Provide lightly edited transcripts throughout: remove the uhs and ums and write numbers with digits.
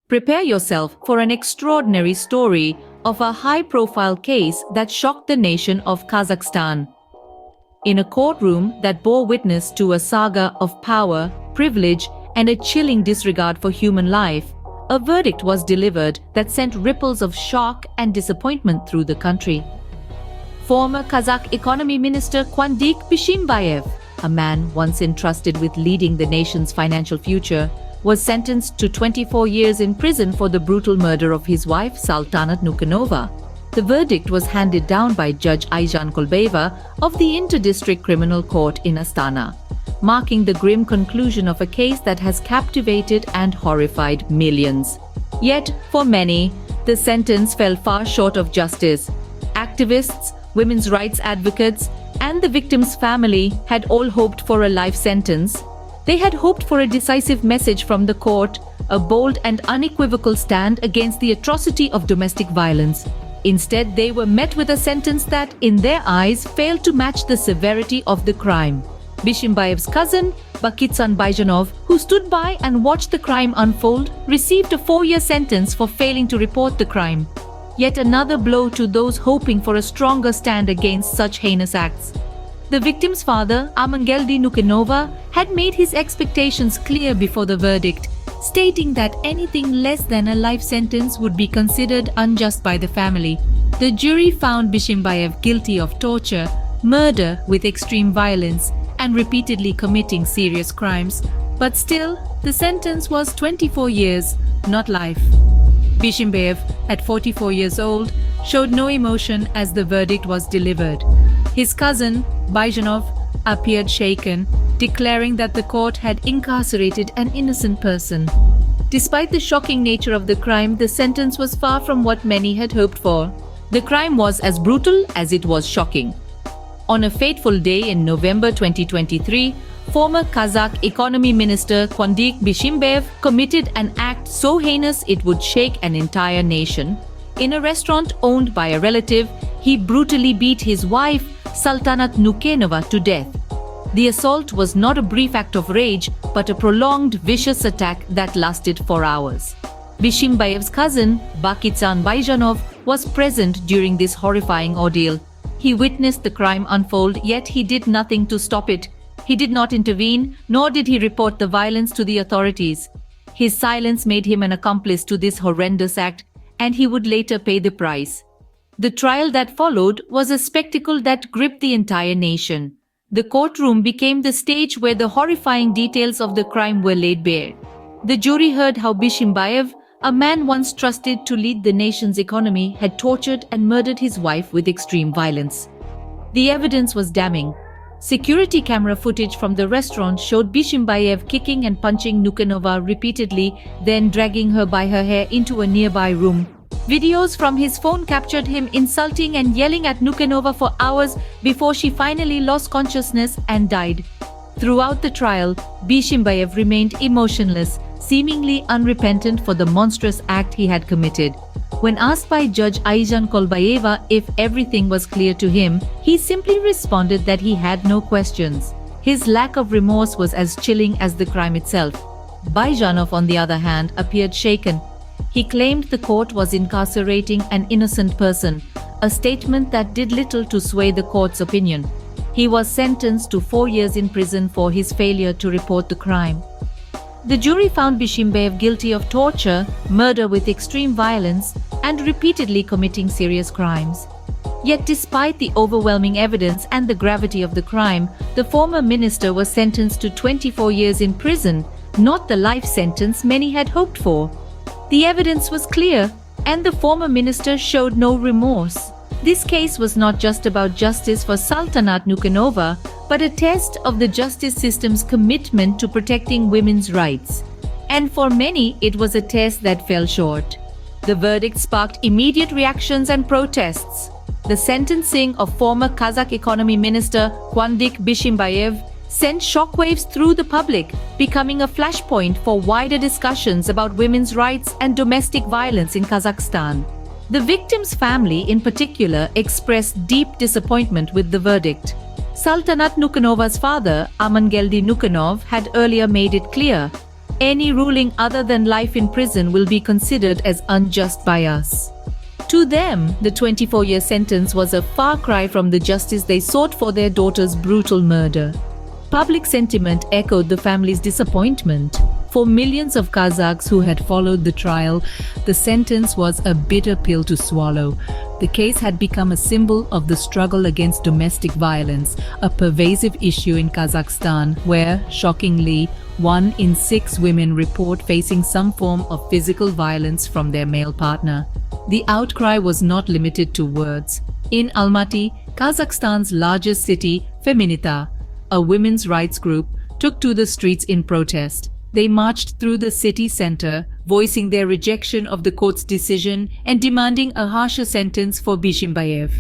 Prepare yourself for an extraordinary story of a high-profile case that shocked the nation of Kazakhstan. In a courtroom that bore witness to a saga of power, privilege, and a chilling disregard for human life, a verdict was delivered that sent ripples of shock and disappointment through the country. Former Kazakh Economy Minister Bishimbaev, a man once entrusted with leading the nation's financial future, was sentenced to 24 years in prison for the brutal murder of his wife Nukenova. The verdict was handed down by Judge Aizhan Kolbayeva of the Inter-District Criminal Court in Astana, marking the grim conclusion of a case that has captivated and horrified millions. Yet, for many, the sentence fell far short of justice. Activists, women's rights advocates, and the victim's family had all hoped for a life sentence. They had hoped for a decisive message from the court, a bold and unequivocal stand against the atrocity of domestic violence. Instead, they were met with a sentence that, in their eyes, failed to match the severity of the crime. Bishimbaev's cousin, Bishimbaev-Nukenova, who stood by and watched the crime unfold, received a 4-year sentence for failing to report the crime. Yet another blow to those hoping for a stronger stand against such heinous acts. The victim's father, Bishimbaev-Nukenova, had made his expectations clear before the verdict, stating that anything less than a life sentence would be considered unjust by the family. The jury found Bishimbaev guilty of torture, murder with extreme violence, and repeatedly committing serious crimes. But still, the sentence was 24 years, not life. Bishimbaev, at 44 years old, showed no emotion as the verdict was delivered. His cousin, Bishimbaev, appeared shaken, declaring that the court had incarcerated an innocent person. Despite the shocking nature of the crime, the sentence was far from what many had hoped for. The crime was as brutal as it was shocking. On a fateful day in November 2023, former Kazakh Economy Minister Bishimbaev committed an act so heinous it would shake an entire nation. In a restaurant owned by a relative, he brutally beat his wife, Nukenova, to death. The assault was not a brief act of rage, but a prolonged, vicious attack that lasted for hours. Bishimbaev's cousin, Bishimbaev-Nukenova, was present during this horrifying ordeal. He witnessed the crime unfold, yet he did nothing to stop it. He did not intervene, nor did he report the violence to the authorities. His silence made him an accomplice to this horrendous act, and he would later pay the price. The trial that followed was a spectacle that gripped the entire nation. The courtroom became the stage where the horrifying details of the crime were laid bare. The jury heard how Bishimbaev, a man once trusted to lead the nation's economy, had tortured and murdered his wife with extreme violence. The evidence was damning. Security camera footage from the restaurant showed Bishimbaev kicking and punching Nukenova repeatedly, then dragging her by her hair into a nearby room. Videos from his phone captured him insulting and yelling at Nukenova for hours before she finally lost consciousness and died. Throughout the trial, Bishimbaev remained emotionless, seemingly unrepentant for the monstrous act he had committed. When asked by Judge Aizhan Kolbayeva if everything was clear to him, he simply responded that he had no questions. His lack of remorse was as chilling as the crime itself. Bishimbaev, on the other hand, appeared shaken. He claimed the court was incarcerating an innocent person, a statement that did little to sway the court's opinion. He was sentenced to 4 years in prison for his failure to report the crime. The jury found Bishimbaev guilty of torture, murder with extreme violence, and repeatedly committing serious crimes. Yet despite the overwhelming evidence and the gravity of the crime, the former minister was sentenced to 24 years in prison, not the life sentence many had hoped for. The evidence was clear, and the former minister showed no remorse. This case was not just about justice for Nukenova, but a test of the justice system's commitment to protecting women's rights. And for many, it was a test that fell short. The verdict sparked immediate reactions and protests. The sentencing of former Kazakh Economy Minister Bishimbaev sent shockwaves through the public, becoming a flashpoint for wider discussions about women's rights and domestic violence in Kazakhstan. The victim's family, in particular, expressed deep disappointment with the verdict. Nukenovas father, Bishimbaev-Nukenova, had earlier made it clear, Any ruling other than life in prison will be considered as unjust by us. To them, the 24-year sentence was a far cry from the justice they sought for their daughter's brutal murder. Public sentiment echoed the family's disappointment. For millions of Kazakhs who had followed the trial, the sentence was a bitter pill to swallow. The case had become a symbol of the struggle against domestic violence, a pervasive issue in Kazakhstan where, shockingly, 1 in 6 women report facing some form of physical violence from their male partner. The outcry was not limited to words. In Almaty, Kazakhstan's largest city, Feminita, a women's rights group, took to the streets in protest. They marched through the city center, voicing their rejection of the court's decision and demanding a harsher sentence for Bishimbaev.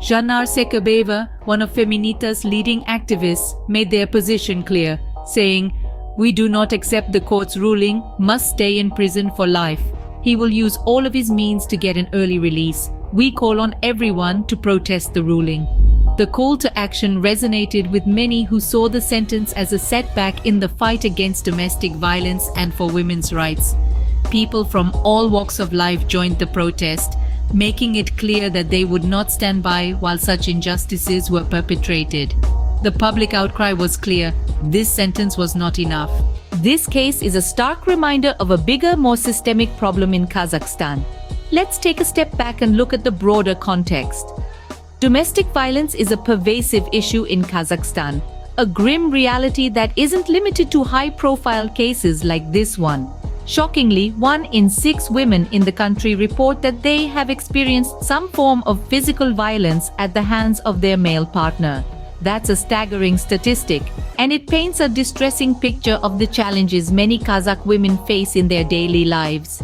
Janar Sekabeva, one of Feminita's leading activists, made their position clear, saying, "We do not accept the court's ruling, must stay in prison for life. He will use all of his means to get an early release. We call on everyone to protest the ruling." The call to action resonated with many who saw the sentence as a setback in the fight against domestic violence and for women's rights. People from all walks of life joined the protest, making it clear that they would not stand by while such injustices were perpetrated. The public outcry was clear. This sentence was not enough. This case is a stark reminder of a bigger, more systemic problem in Kazakhstan. Let's take a step back and look at the broader context. Domestic violence is a pervasive issue in Kazakhstan, a grim reality that isn't limited to high-profile cases like this one. Shockingly, 1 in 6 women in the country report that they have experienced some form of physical violence at the hands of their male partner. That's a staggering statistic, and it paints a distressing picture of the challenges many Kazakh women face in their daily lives.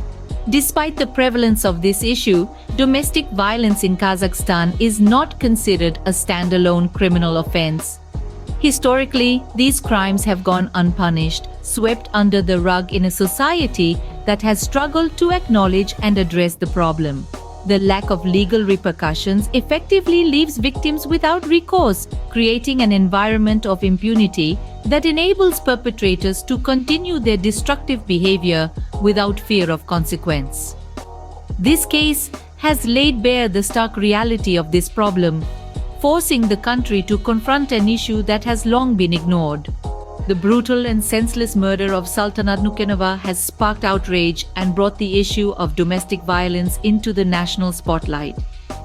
Despite the prevalence of this issue, domestic violence in Kazakhstan is not considered a standalone criminal offense. Historically, these crimes have gone unpunished, swept under the rug in a society that has struggled to acknowledge and address the problem. The lack of legal repercussions effectively leaves victims without recourse, creating an environment of impunity that enables perpetrators to continue their destructive behavior without fear of consequence. This case has laid bare the stark reality of this problem, forcing the country to confront an issue that has long been ignored. The brutal and senseless murder of Bishimbaev-Nukenova has sparked outrage and brought the issue of domestic violence into the national spotlight.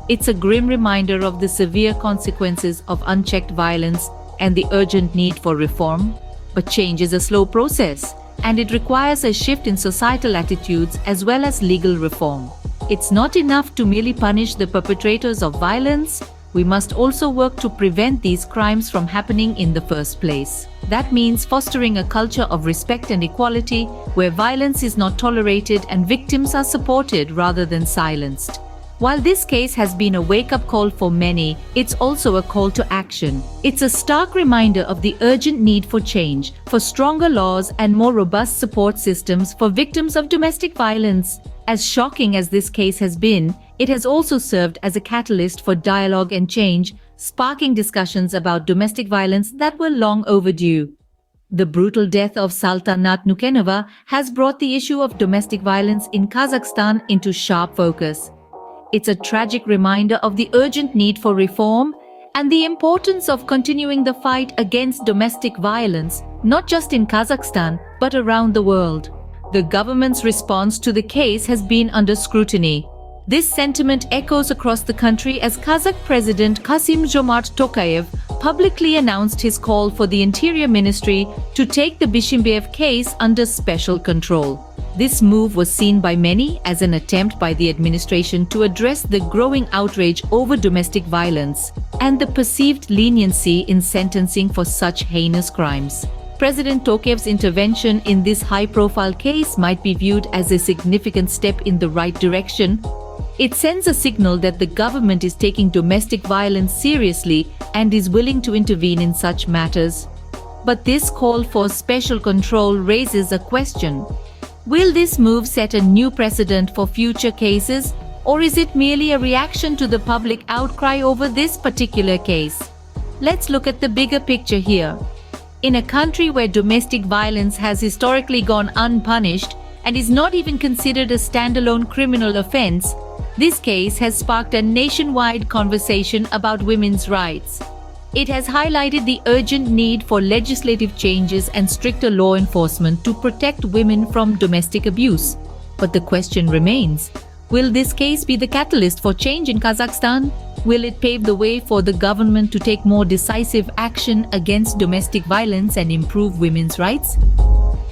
It's a grim reminder of the severe consequences of unchecked violence and the urgent need for reform. But change is a slow process, and it requires a shift in societal attitudes as well as legal reform. It's not enough to merely punish the perpetrators of violence. We must also work to prevent these crimes from happening in the first place. That means fostering a culture of respect and equality, where violence is not tolerated and victims are supported rather than silenced. While this case has been a wake-up call for many, it's also a call to action. It's a stark reminder of the urgent need for change, for stronger laws and more robust support systems for victims of domestic violence. As shocking as this case has been, it has also served as a catalyst for dialogue and change, sparking discussions about domestic violence that were long overdue. The brutal death of Bishimbaev-Nukenova has brought the issue of domestic violence in Kazakhstan into sharp focus. It's a tragic reminder of the urgent need for reform and the importance of continuing the fight against domestic violence, not just in Kazakhstan, but around the world. The government's response to the case has been under scrutiny. This sentiment echoes across the country as Kazakh President Kassym-Jomart Tokayev publicly announced his call for the Interior Ministry to take the Bishimbaev case under special control. This move was seen by many as an attempt by the administration to address the growing outrage over domestic violence and the perceived leniency in sentencing for such heinous crimes. President Tokayev's intervention in this high-profile case might be viewed as a significant step in the right direction. It sends a signal that the government is taking domestic violence seriously and is willing to intervene in such matters. But this call for special control raises a question. Will this move set a new precedent for future cases, or is it merely a reaction to the public outcry over this particular case? Let's look at the bigger picture here. In a country where domestic violence has historically gone unpunished and is not even considered a standalone criminal offense, this case has sparked a nationwide conversation about women's rights. It has highlighted the urgent need for legislative changes and stricter law enforcement to protect women from domestic abuse. But the question remains, will this case be the catalyst for change in Kazakhstan? Will it pave the way for the government to take more decisive action against domestic violence and improve women's rights?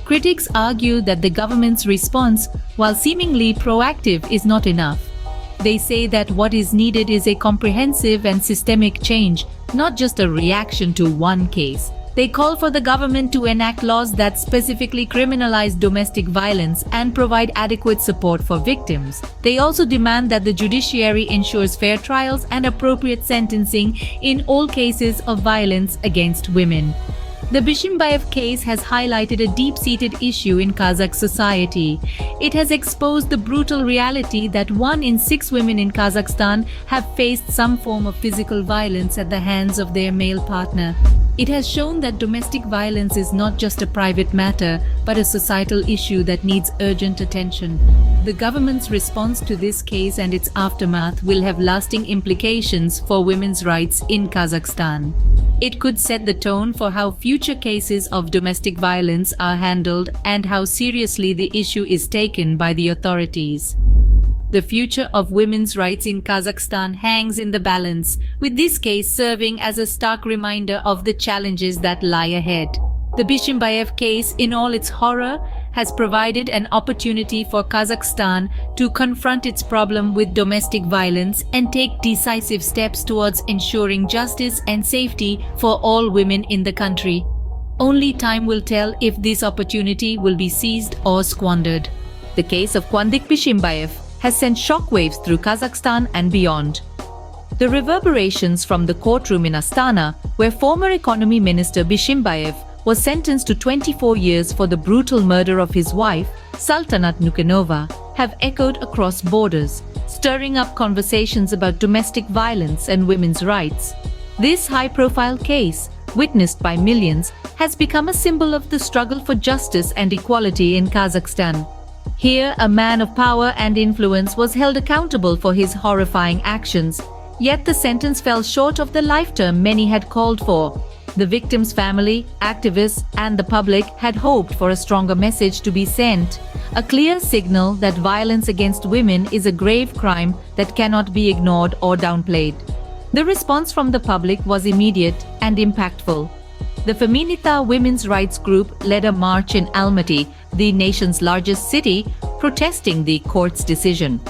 Critics argue that the government's response, while seemingly proactive, is not enough. They say that what is needed is a comprehensive and systemic change, not just a reaction to one case. They call for the government to enact laws that specifically criminalize domestic violence and provide adequate support for victims. They also demand that the judiciary ensures fair trials and appropriate sentencing in all cases of violence against women. The Bishimbaev case has highlighted a deep-seated issue in Kazakh society. It has exposed the brutal reality that 1 in 6 women in Kazakhstan have faced some form of physical violence at the hands of their male partner. It has shown that domestic violence is not just a private matter, but a societal issue that needs urgent attention. The government's response to this case and its aftermath will have lasting implications for women's rights in Kazakhstan. It could set the tone for how future cases of domestic violence are handled and how seriously the issue is taken by the authorities. The future of women's rights in Kazakhstan hangs in the balance, with this case serving as a stark reminder of the challenges that lie ahead. The Bishimbaev case, in all its horror, has provided an opportunity for Kazakhstan to confront its problem with domestic violence and take decisive steps towards ensuring justice and safety for all women in the country. Only time will tell if this opportunity will be seized or squandered. The case of Kwandik Bishimbaev has sent shockwaves through Kazakhstan and beyond. The reverberations from the courtroom in Astana, where former Economy Minister Bishimbaev was sentenced to 24 years for the brutal murder of his wife, Bishimbaev-Nukenova, have echoed across borders, stirring up conversations about domestic violence and women's rights. This high-profile case, witnessed by millions, has become a symbol of the struggle for justice and equality in Kazakhstan. Here, a man of power and influence was held accountable for his horrifying actions, yet the sentence fell short of the life term many had called for. The victim's family, activists, and the public had hoped for a stronger message to be sent, a clear signal that violence against women is a grave crime that cannot be ignored or downplayed. The response from the public was immediate and impactful. The Feminita women's rights group led a march in Almaty, the nation's largest city, protesting the court's decision.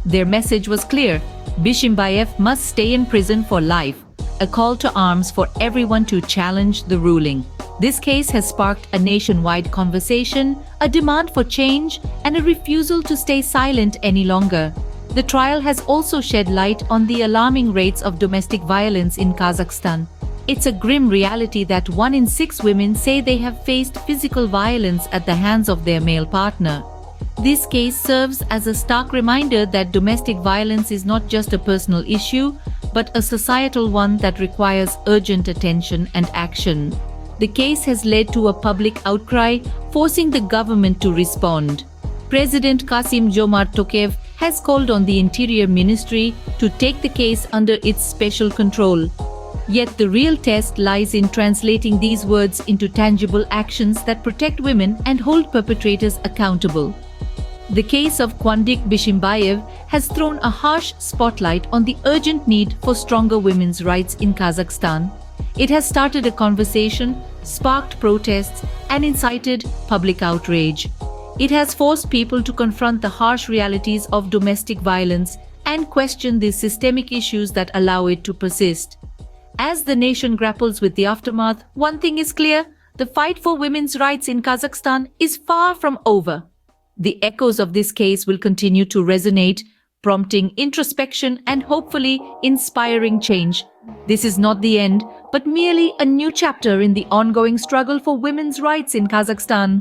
Their message was clear: Bishimbaev must stay in prison for life, a call to arms for everyone to challenge the ruling. This case has sparked a nationwide conversation, a demand for change, and a refusal to stay silent any longer. The trial has also shed light on the alarming rates of domestic violence in Kazakhstan. It's a grim reality that 1 in 6 women say they have faced physical violence at the hands of their male partner. This case serves as a stark reminder that domestic violence is not just a personal issue, but a societal one that requires urgent attention and action. The case has led to a public outcry, forcing the government to respond. President Kassym-Jomart Tokayev has called on the Interior Ministry to take the case under its special control. Yet the real test lies in translating these words into tangible actions that protect women and hold perpetrators accountable. The case of Kwandik Bishimbaev has thrown a harsh spotlight on the urgent need for stronger women's rights in Kazakhstan. It has started a conversation, sparked protests, and incited public outrage. It has forced people to confront the harsh realities of domestic violence and question the systemic issues that allow it to persist. As the nation grapples with the aftermath, one thing is clear: the fight for women's rights in Kazakhstan is far from over. The echoes of this case will continue to resonate, prompting introspection and hopefully inspiring change. This is not the end, but merely a new chapter in the ongoing struggle for women's rights in Kazakhstan.